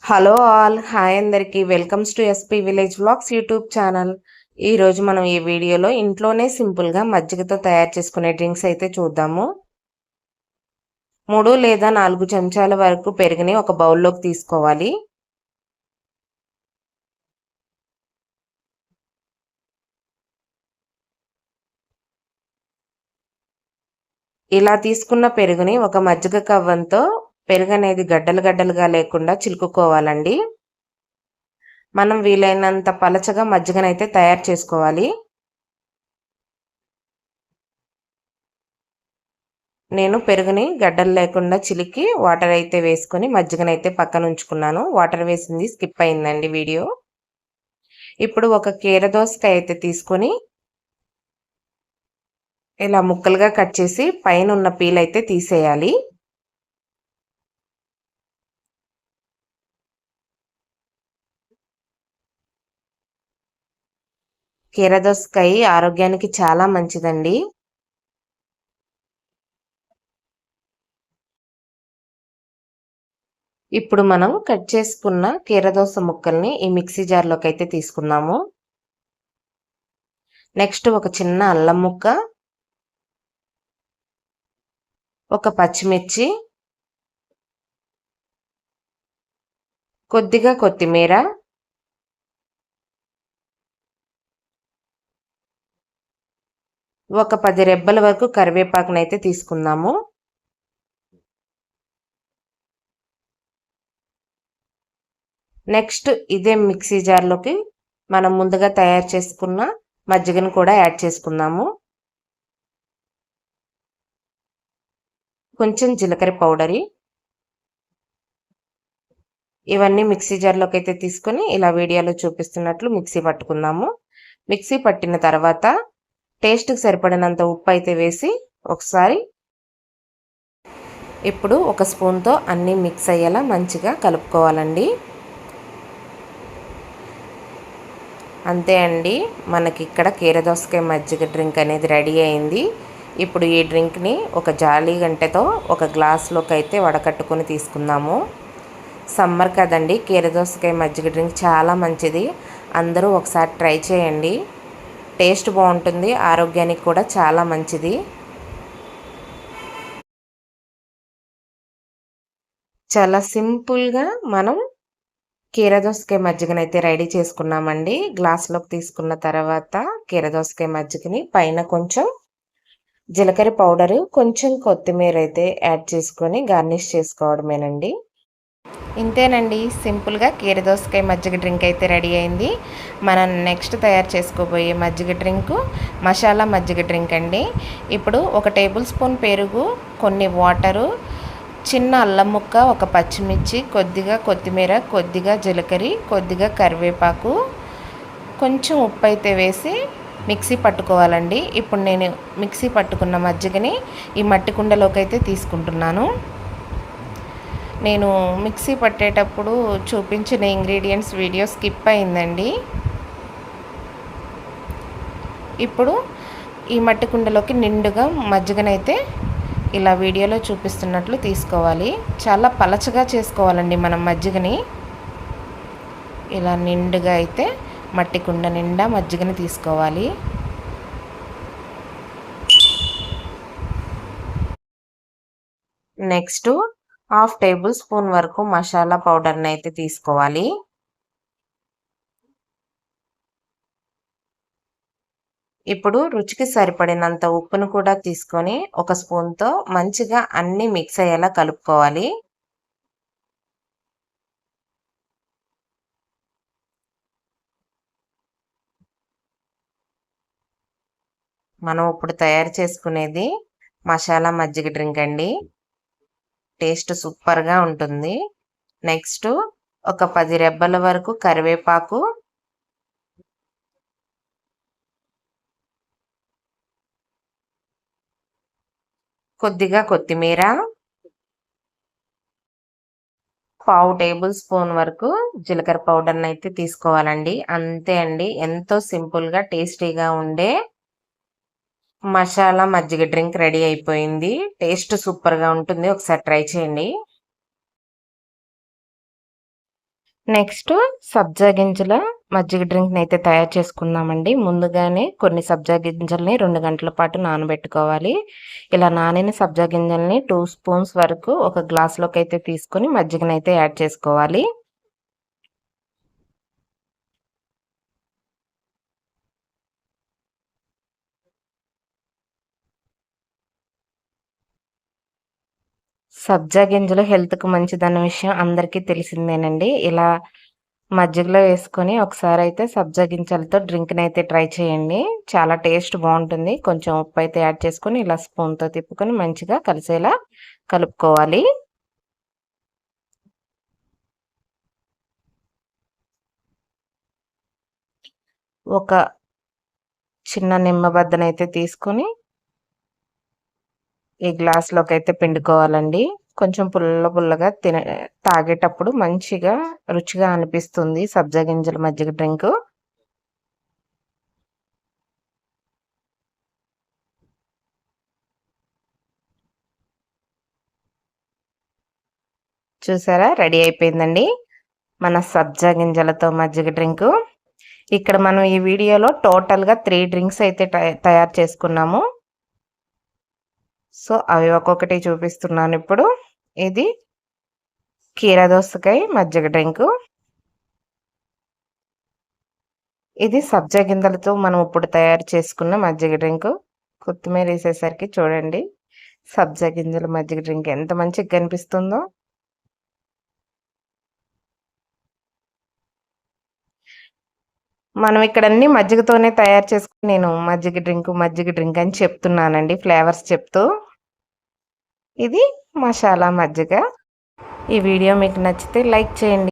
Hello all hi అందరికి welcomes to SP village vlogs YouTube channel. ఈరోజు మనం ఈ వీడియోలో ఇంట్లోనే సింపుల్గా మజ్జిగతో తయారు చేసుకునే డ్రింక్స్ అయితే చూద్దాము. 3 లేదా 4 చెంచాల వరకు పెరుగుని ఒక బౌల్లోకి తీసుకోవాలి. ఇలా తీసుకున్న పెరుగుని ఒక మజ్జిగ కవ్వంతో పెరుగు అనేది గడ్డలు గడ్డలుగా లేకుండా చిలుకుకోవాలండి. మనం వీలైనంత పలచగా మజ్జిగనైతే తయారు చేసుకోవాలి. నేను పెరుగుని గడ్డలు లేకుండా చిలికి వాటర్ అయితే వేసుకొని మజ్జిగనైతే పక్కన ఉంచుకున్నాను. వాటర్ వేసింది స్కిప్ అయిందండి వీడియో. ఇప్పుడు ఒక కీరదోసకాయ అయితే తీసుకొని ఇలా ముక్కలుగా కట్ చేసి పైన ఉన్న పీల్ అయితే తీసేయాలి. కీరదోసకాయ ఆరోగ్యానికి చాలా మంచిదండి. ఇప్పుడు మనం కట్ చేసుకున్న కీరదోస ముక్కల్ని ఈ మిక్సీ జార్లోకి అయితే తీసుకుందాము. నెక్స్ట్ ఒక చిన్న అల్లం ముక్క, ఒక పచ్చిమిర్చి, కొద్దిగా కొత్తిమీర, ఒక 10 రెబ్బల వరకు కరివేపాకునైతే తీసుకుందాము. నెక్స్ట్ ఇదే మిక్సీ జార్లోకి మనం ముందుగా తయారు చేసుకున్న మజ్జిగను కూడా యాడ్ చేసుకుందాము. కొంచెం జీలకర్ర పౌడర్, ఇవన్నీ మిక్సీ జార్లోకి అయితే తీసుకొని ఇలా వీడియోలో చూపిస్తున్నట్లు మిక్సీ పట్టుకుందాము. మిక్సీ పట్టిన తర్వాత టేస్ట్కి సరిపడినంత ఉప్పు అయితే వేసి ఒకసారి ఇప్పుడు ఒక స్పూన్తో అన్నీ మిక్స్ అయ్యేలా మంచిగా కలుపుకోవాలండి. అంతే అండి, మనకి ఇక్కడ కీరదోసకాయ మజ్జిగ డ్రింక్ అనేది రెడీ అయింది. ఇప్పుడు ఈ డ్రింక్ని ఒక జాలి గంటెతో ఒక గ్లాస్లోకి అయితే వడకట్టుకొని తీసుకుందాము. సమ్మర్ కదండి, కీరదోసకాయ మజ్జిగ డ్రింక్ చాలా మంచిది. అందరూ ఒకసారి ట్రై చేయండి. టేస్ట్ బాగుంటుంది, ఆరోగ్యానికి కూడా చాలా మంచిది. చాలా సింపుల్గా మనం కీరదోసకాయ మజ్జిగనైతే రెడీ చేసుకున్నామండి. గ్లాస్లోకి తీసుకున్న తర్వాత కీరదోసకాయ మజ్జిగని పైన కొంచెం జీలకర్ర పౌడరు, కొంచెం కొత్తిమీర అయితే యాడ్ చేసుకొని గార్నిష్ చేసుకోవడమేనండి. ఇంతేనండి, సింపుల్గా కీరదోసకాయ మజ్జిగ డ్రింక్ అయితే రెడీ అయింది. మనం నెక్స్ట్ తయారు చేసుకోబోయే మజ్జిగ డ్రింకు మసాలా మజ్జిగ డ్రింక్ అండి. ఇప్పుడు ఒక టేబుల్ స్పూన్ పెరుగు, కొన్ని వాటరు, చిన్న అల్లం ముక్క, ఒక పచ్చిమిర్చి, కొద్దిగా కొత్తిమీర, కొద్దిగా జీలకర్ర, కొద్దిగా కరివేపాకు, కొంచెం ఉప్పు అయితే వేసి మిక్సీ పట్టుకోవాలండి. ఇప్పుడు నేను మిక్సీ పట్టుకున్న మజ్జిగని ఈ మట్టి కుండలోకి అయితే తీసుకుంటున్నాను. నేను మిక్సీ పట్టేటప్పుడు చూపించిన ఇంగ్రీడియంట్స్ వీడియో స్కిప్ అయిందండి. ఇప్పుడు ఈ మట్టి కుండలోకి నిండుగా మజ్జిగనైతే ఇలా వీడియోలో చూపిస్తున్నట్లు తీసుకోవాలి. చాలా పలచగా చేసుకోవాలండి మనం మజ్జిగని. ఇలా నిండుగా అయితే మట్టి కుండ నిండా మజ్జిగని తీసుకోవాలి. నెక్స్ట్ 1/2 టేబుల్ స్పూన్ వరకు మసాలా పౌడర్ని అయితే తీసుకోవాలి. ఇప్పుడు రుచికి సరిపడినంత ఉప్పును కూడా తీసుకొని ఒక స్పూన్తో మంచిగా అన్నీ మిక్స్ అయ్యేలా కలుపుకోవాలి. మనం ఇప్పుడు తయారు చేసుకునేది మసాలా మజ్జిగ డ్రింక్ అండి. టేస్ట్ సూపర్గా ఉంటుంది. నెక్స్ట్ ఒక 10 రెబ్బల వరకు కరివేపాకు, కొద్దిగా కొత్తిమీర, 1/2 టేబుల్ స్పూన్ వరకు జీలకర్ర పౌడర్ని అయితే తీసుకోవాలండి. అంతే అండి, ఎంతో సింపుల్గా టేస్టీగా ఉండే మసాలా మజ్జిగ డ్రింక్ రెడీ అయిపోయింది. టేస్ట్ సూపర్గా ఉంటుంది, ఒకసారి ట్రై చేయండి. నెక్స్ట్ సబ్జా గింజల మజ్జిగ డ్రింక్‌ని అయితే తయారు చేసుకుందామండి. ముందుగానే కొన్ని సబ్జా గింజల్ని 2 గంటల పాటు నానబెట్టుకోవాలి. ఇలా నానిన సబ్జా గింజల్ని 2 స్పూన్స్ వరకు ఒక గ్లాస్‌లోకైతే తీసుకొని మజ్జిగనైతే యాడ్ చేసుకోవాలి. సబ్జా గింజలు హెల్త్‌కి మంచిదన్న విషయం అందరికీ తెలిసిందేనండి. ఇలా మజ్జిగలో వేసుకొని ఒకసారయితే సబ్జా గింజలతో డ్రింక్‌నైతే ట్రై చేయండి. చాలా టేస్ట్ బావుంటుంది. కొంచెం ఉప్పయితే యాడ్ చేసుకొని ఇలా స్పూన్‌తో తిప్పుకొని మంచిగా కలిసేలా కలుపుకోవాలి. ఒక చిన్న నిమ్మ బద్దనైతే తీసుకొని ఈ గ్లాస్‌లోకైతే పిండుకోవాలండి. కొంచెం పుల్లగా తాగేటప్పుడు మంచిగా రుచిగా అనిపిస్తుంది సబ్జా గింజల మజ్జిగ డ్రింకు. చూసారా? రెడీ అయిపోయిందండి. మన సబ్జా గింజలతో మజ్జిగ డ్రింకు. ఇక్కడ మనం ఈ వీడియోలో టోటల్‌గా 3 డ్రింక్స్ అయితే తయారు చేసుకున్నాము. సో, అవి ఒక్కొక్కటి చూపిస్తున్నానిప్పుడు. ఇది కీర దోసకాయ మజ్జిగ డ్రింకు. ఇది సబ్జా గింజలతో మనం ఇప్పుడు తయారు చేసుకున్న మజ్జిగ డ్రింకు. కొత్తిమీరేసేసరికి చూడండి సబ్జా గింజల మజ్జిగ డ్రింక్ ఎంత మంచిగా కనిపిస్తుందో. మనం ఇక్కడ అన్నీ మజ్జిగతోనే తయారు చేసుకొని నేను మజ్జిగ డ్రింక్ అని చెప్తున్నానండి ఫ్లేవర్స్ చెప్తూ. ఇది మసాలా మజ్జిగ. ఈ వీడియో మీకు నచ్చితే లైక్ చేయండి.